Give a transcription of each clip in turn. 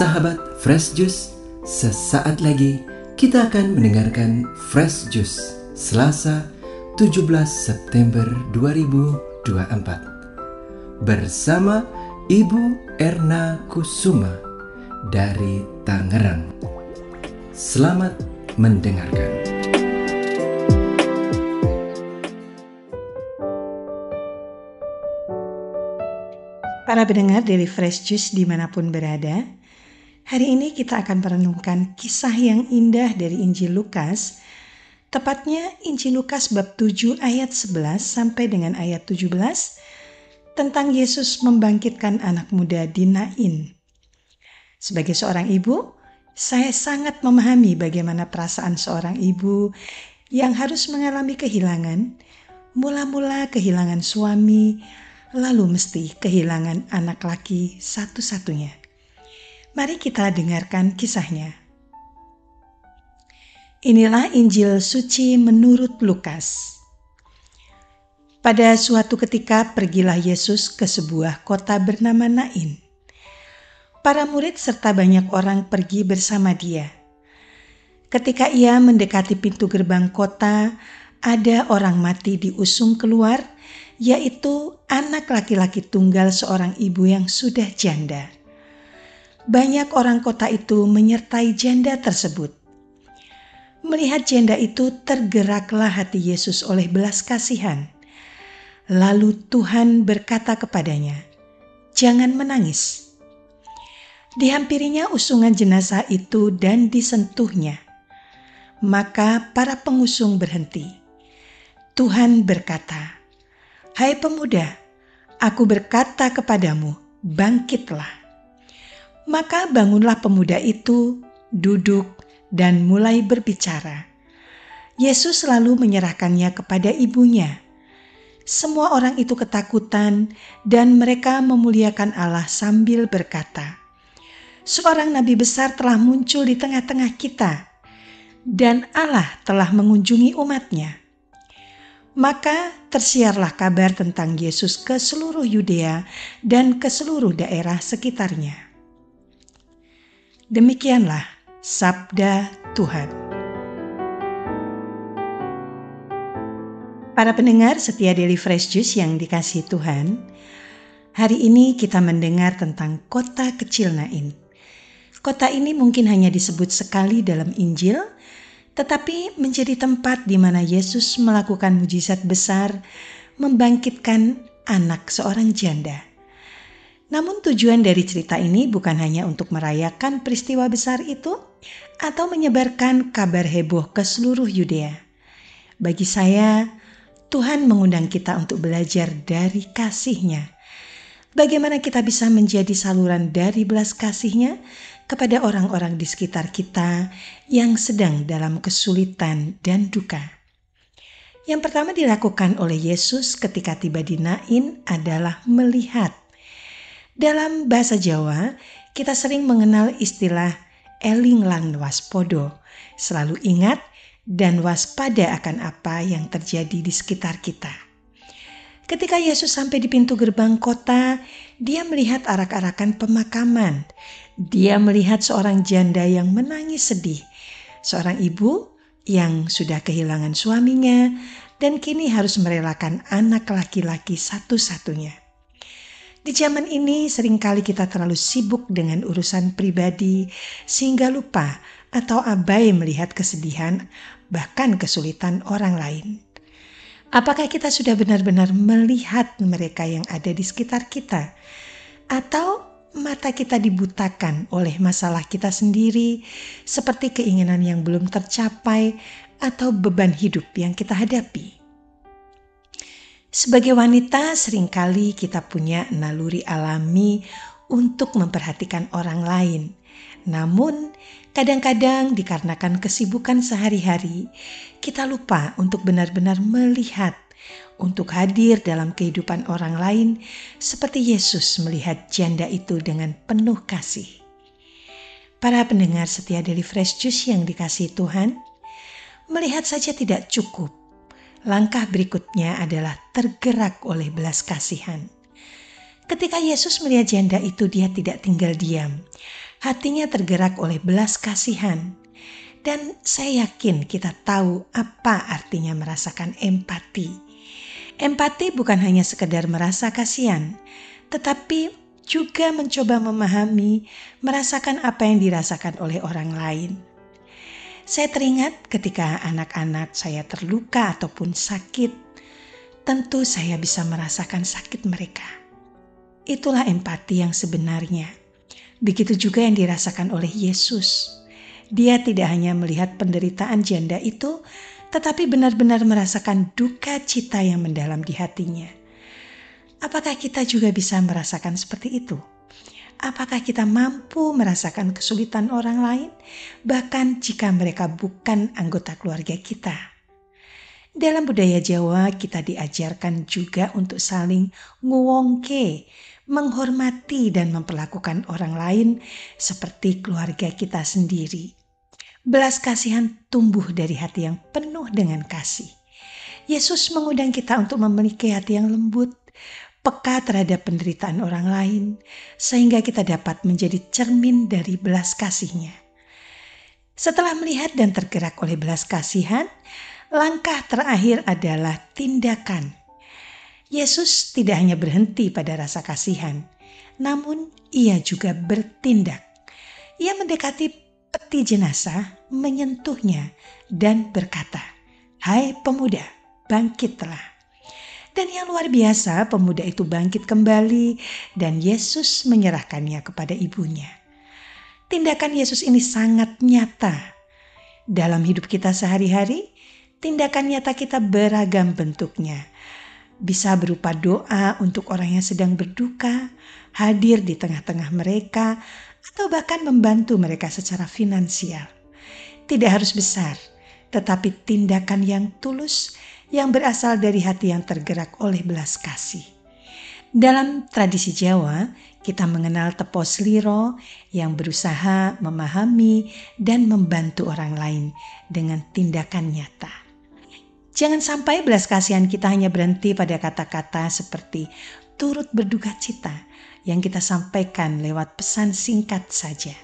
Sahabat Fresh Juice, sesaat lagi kita akan mendengarkan Fresh Juice Selasa 17 September 2024 bersama Ibu Erna Kusuma dari Tangerang. Selamat mendengarkan. Para pendengar dari Fresh Juice dimanapun berada, hari ini kita akan merenungkan kisah yang indah dari Injil Lukas, tepatnya Injil Lukas bab 7 ayat 11 sampai dengan ayat 17, tentang Yesus membangkitkan anak muda di Nain. Sebagai seorang ibu, saya sangat memahami bagaimana perasaan seorang ibu yang harus mengalami kehilangan, mula-mula kehilangan suami, lalu mesti kehilangan anak laki satu-satunya. Mari kita dengarkan kisahnya. Inilah Injil suci menurut Lukas. Pada suatu ketika pergilah Yesus ke sebuah kota bernama Nain. Para murid serta banyak orang pergi bersama dia. Ketika ia mendekati pintu gerbang kota, ada orang mati diusung keluar, yaitu anak laki-laki tunggal seorang ibu yang sudah janda. Banyak orang kota itu menyertai janda tersebut. Melihat janda itu, tergeraklah hati Yesus oleh belas kasihan. Lalu Tuhan berkata kepadanya, "Jangan menangis." Dihampirinya usungan jenazah itu dan disentuhnya. Maka para pengusung berhenti. Tuhan berkata, "Hai pemuda, aku berkata kepadamu, bangkitlah." Maka bangunlah pemuda itu, duduk, dan mulai berbicara. Yesus lalu menyerahkannya kepada ibunya. Semua orang itu ketakutan, dan mereka memuliakan Allah sambil berkata, "Seorang nabi besar telah muncul di tengah-tengah kita, dan Allah telah mengunjungi umat-Nya." Maka tersiarlah kabar tentang Yesus ke seluruh Yudea dan ke seluruh daerah sekitarnya. Demikianlah sabda Tuhan. Para pendengar setia Daily Fresh Juice yang dikasihi Tuhan, hari ini kita mendengar tentang kota kecil Nain. Kota ini mungkin hanya disebut sekali dalam Injil, tetapi menjadi tempat di mana Yesus melakukan mujizat besar, membangkitkan anak seorang janda. Namun tujuan dari cerita ini bukan hanya untuk merayakan peristiwa besar itu atau menyebarkan kabar heboh ke seluruh Yudea. Bagi saya, Tuhan mengundang kita untuk belajar dari kasih-Nya. Bagaimana kita bisa menjadi saluran dari belas kasih-Nya kepada orang-orang di sekitar kita yang sedang dalam kesulitan dan duka. Yang pertama dilakukan oleh Yesus ketika tiba di Nain adalah melihat. Dalam bahasa Jawa, kita sering mengenal istilah eling lan waspodo, selalu ingat dan waspada akan apa yang terjadi di sekitar kita. Ketika Yesus sampai di pintu gerbang kota, dia melihat arak-arakan pemakaman. Dia melihat seorang janda yang menangis sedih, seorang ibu yang sudah kehilangan suaminya dan kini harus merelakan anak laki-laki satu-satunya. Di zaman ini seringkali kita terlalu sibuk dengan urusan pribadi sehingga lupa atau abai melihat kesedihan bahkan kesulitan orang lain. Apakah kita sudah benar-benar melihat mereka yang ada di sekitar kita? Atau mata kita dibutakan oleh masalah kita sendiri seperti keinginan yang belum tercapai atau beban hidup yang kita hadapi? Sebagai wanita, seringkali kita punya naluri alami untuk memperhatikan orang lain. Namun, kadang-kadang dikarenakan kesibukan sehari-hari, kita lupa untuk benar-benar melihat, untuk hadir dalam kehidupan orang lain, seperti Yesus melihat janda itu dengan penuh kasih. Para pendengar setia Daily Fresh Juice yang dikasihi Tuhan, melihat saja tidak cukup. Langkah berikutnya adalah tergerak oleh belas kasihan. Ketika Yesus melihat janda itu, dia tidak tinggal diam. Hatinya tergerak oleh belas kasihan. Dan saya yakin kita tahu apa artinya merasakan empati. Empati bukan hanya sekedar merasa kasihan, tetapi juga mencoba memahami, merasakan apa yang dirasakan oleh orang lain. Saya teringat ketika anak-anak saya terluka ataupun sakit, tentu saya bisa merasakan sakit mereka. Itulah empati yang sebenarnya. Begitu juga yang dirasakan oleh Yesus. Dia tidak hanya melihat penderitaan janda itu, tetapi benar-benar merasakan duka cita yang mendalam di hatinya. Apakah kita juga bisa merasakan seperti itu? Apakah kita mampu merasakan kesulitan orang lain, bahkan jika mereka bukan anggota keluarga kita? Dalam budaya Jawa, kita diajarkan juga untuk saling nguwongke, menghormati dan memperlakukan orang lain seperti keluarga kita sendiri. Belas kasihan tumbuh dari hati yang penuh dengan kasih. Yesus mengundang kita untuk memiliki hati yang lembut, peka terhadap penderitaan orang lain, sehingga kita dapat menjadi cermin dari belas kasih-Nya. Setelah melihat dan tergerak oleh belas kasihan, langkah terakhir adalah tindakan. Yesus tidak hanya berhenti pada rasa kasihan, namun Ia juga bertindak. Ia mendekati peti jenazah, menyentuhnya, dan berkata, "Hai pemuda, bangkitlah." Dan yang luar biasa, pemuda itu bangkit kembali dan Yesus menyerahkannya kepada ibunya. Tindakan Yesus ini sangat nyata. Dalam hidup kita sehari-hari, tindakan nyata kita beragam bentuknya. Bisa berupa doa untuk orang yang sedang berduka, hadir di tengah-tengah mereka, atau bahkan membantu mereka secara finansial. Tidak harus besar, tetapi tindakan yang tulus yang berasal dari hati yang tergerak oleh belas kasih. Dalam tradisi Jawa, kita mengenal tepos liro yang berusaha memahami dan membantu orang lain dengan tindakan nyata. Jangan sampai belas kasihan kita hanya berhenti pada kata-kata seperti turut berduka cita yang kita sampaikan lewat pesan singkat saja,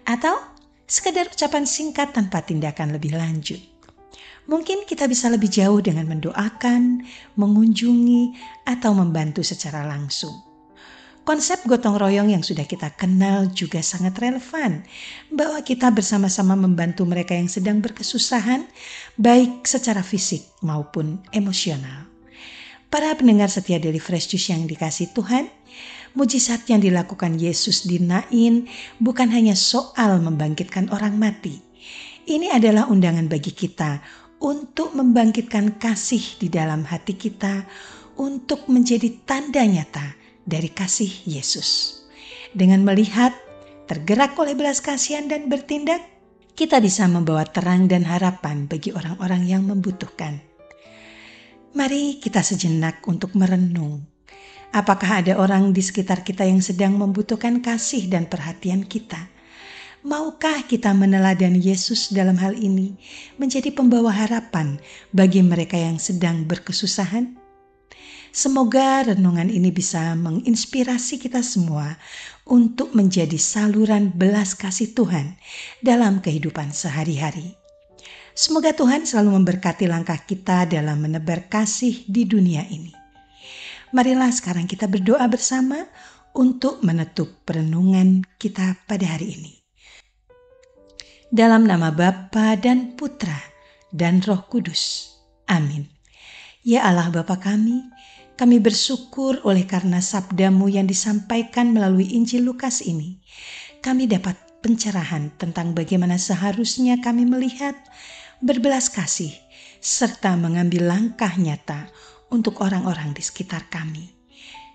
atau sekedar ucapan singkat tanpa tindakan lebih lanjut. Mungkin kita bisa lebih jauh dengan mendoakan, mengunjungi, atau membantu secara langsung. Konsep gotong royong yang sudah kita kenal juga sangat relevan, bahwa kita bersama-sama membantu mereka yang sedang berkesusahan, baik secara fisik maupun emosional. Para pendengar setia dari Fresh Juice yang dikasih Tuhan, mujizat yang dilakukan Yesus di Nain bukan hanya soal membangkitkan orang mati. Ini adalah undangan bagi kita untuk membangkitkan kasih di dalam hati kita, untuk menjadi tanda nyata dari kasih Yesus. Dengan melihat, tergerak oleh belas kasihan dan bertindak, kita bisa membawa terang dan harapan bagi orang-orang yang membutuhkan. Mari kita sejenak untuk merenung. Apakah ada orang di sekitar kita yang sedang membutuhkan kasih dan perhatian kita? Maukah kita meneladani Yesus dalam hal ini, menjadi pembawa harapan bagi mereka yang sedang berkesusahan? Semoga renungan ini bisa menginspirasi kita semua untuk menjadi saluran belas kasih Tuhan dalam kehidupan sehari-hari. Semoga Tuhan selalu memberkati langkah kita dalam menebar kasih di dunia ini. Marilah sekarang kita berdoa bersama untuk menutup perenungan kita pada hari ini. Dalam nama Bapa dan Putra dan Roh Kudus. Amin. Ya Allah Bapa kami bersyukur oleh karena sabda-Mu yang disampaikan melalui Injil Lukas ini. Kami dapat pencerahan tentang bagaimana seharusnya kami melihat, berbelas kasih, serta mengambil langkah nyata untuk orang-orang di sekitar kami.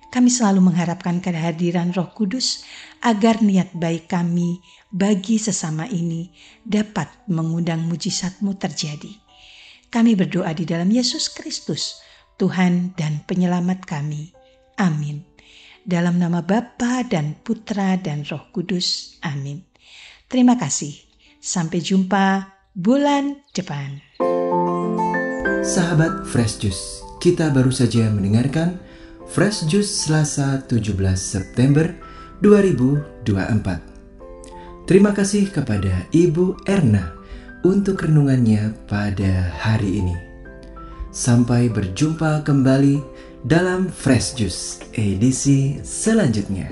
Kami selalu mengharapkan kehadiran Roh Kudus agar niat baik kami bagi sesama ini dapat mengundang mujizat-Mu terjadi. Kami berdoa di dalam Yesus Kristus, Tuhan dan Penyelamat kami. Amin. Dalam nama Bapa dan Putra dan Roh Kudus. Amin. Terima kasih. Sampai jumpa bulan depan. Sahabat Fresh Juice, kita baru saja mendengarkan Fresh Juice Selasa 17 September 2024. Terima kasih kepada Ibu Erna untuk renungannya pada hari ini. Sampai berjumpa kembali dalam Fresh Juice edisi selanjutnya.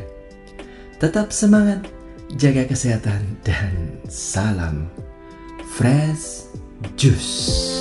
Tetap semangat, jaga kesehatan, dan salam Fresh Juice.